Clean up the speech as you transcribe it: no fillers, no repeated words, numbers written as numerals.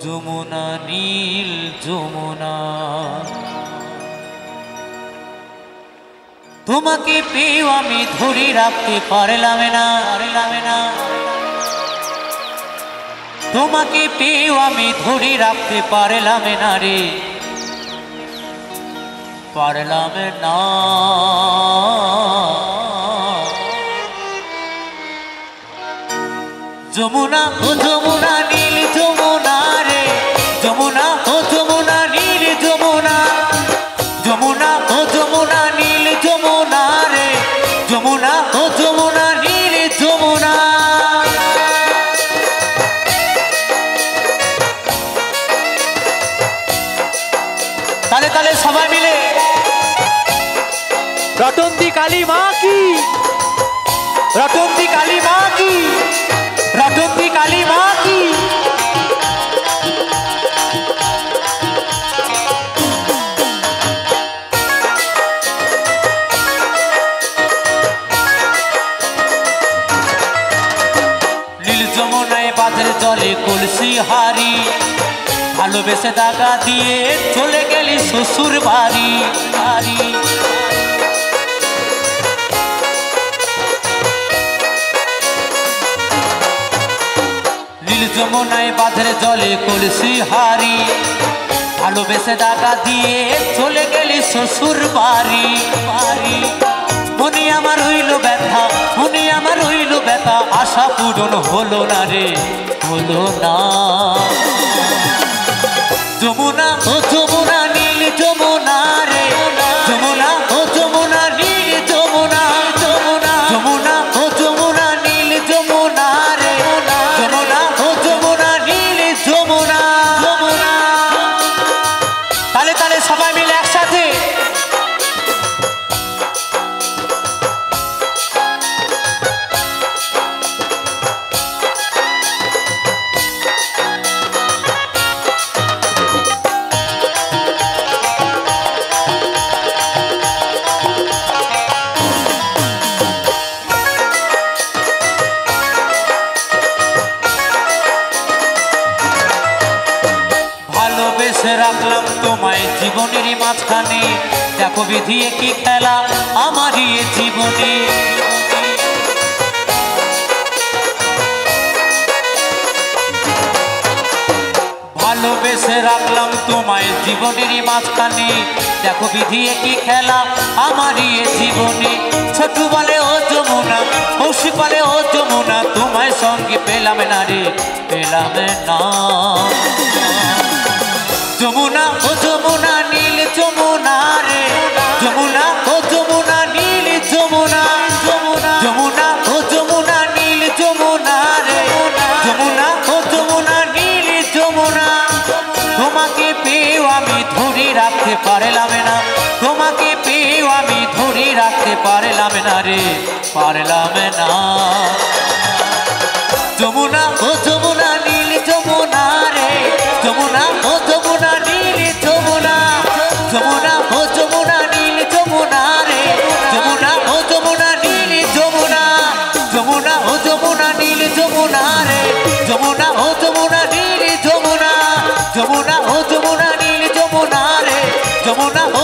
যমুনা নীল যমুনা তোমাকে পেয়েও আমি ধরে রাখতে পারলাম না তোমাকে পেয়েও আমি ধরে রাখতে পারলাম না রে পারলাম না যমুনা ও যমুনা নীল যমুনা রে যমুনা ও যমুনা নীল যমুনা যমুনা ও যমুনা নীল যমুনা রে যমুনা ও যমুনা নীল যমুনা তালে তালে সবাই মিলে রটন্তি কালী মা কি রটন্তি কালী মা কি রটন্তি কালী মা কি নীল যমুনায় বাঁধের জলে কলসি হারি ভালোবেসে দাগা দিয়ে চলে গেলি শ্বশুর বাড়ি বাড়ি নীল যমুনায় বাঁধের জলে কলসি হারি ভালোবেসে দাগা দিয়ে চলে গেলি শ্বশুর বাড়ি বাড়ি মনে আমার হইল ব্যথা মনে আমার হইল ব্যথা আশা পূরণ হলো না রে হলো না যমুনা ও যমুনা নীল যমুনা রে যমুনা ও যমুনা নীল যমুনা যমুনা যমুনা ও যমুনা নীল যমুনা রে যমুনা ও যমুনা নীল যমুনা যমুনা তালে তালে সবাই মিলে একসাথে রাখলাম তোমায় জীবনের মাঝখানে দেখো বিধি কি খেলা আমারই জীবনে ভালোবেসে রাখলাম তোমায় জীবনের মাঝখানে দেখো বিধি কি খেলা আমারই জীবনে ছোট বলে ও যমুনা কৌশিক বলে ও যমুনা তোমায় সঙ্গে পেলাম না রে পেলাম না যমুনা ও যমুনা নীল যমুনা রে যমুনা ও যমুনা নীল যমুনা যমুনা যমুনা ও যমুনা নীল যমুনা রে যমুনা ও যমুনা নীল যমুনা তোমাকে পেয়েও আমি ধরে রাখতে পারলাম না তোমাকে পেয়েও আমি ধরে রাখতে পারলাম না রে পারলাম না যমুনা ও যমুনা নীল যমুনা রে যমুনা ও যমুনা নীল যমুনা যমুনা ও যমুনা নীল যমুনা রে যমুনা ও যমুনা নীল যমুনা যমুনা ও যমুনা নীল যমুনা রে যমুনা ও যমুনা নীল যমুনা যমুনা ও যমুনা নীল যমুনা রে যমুনা ও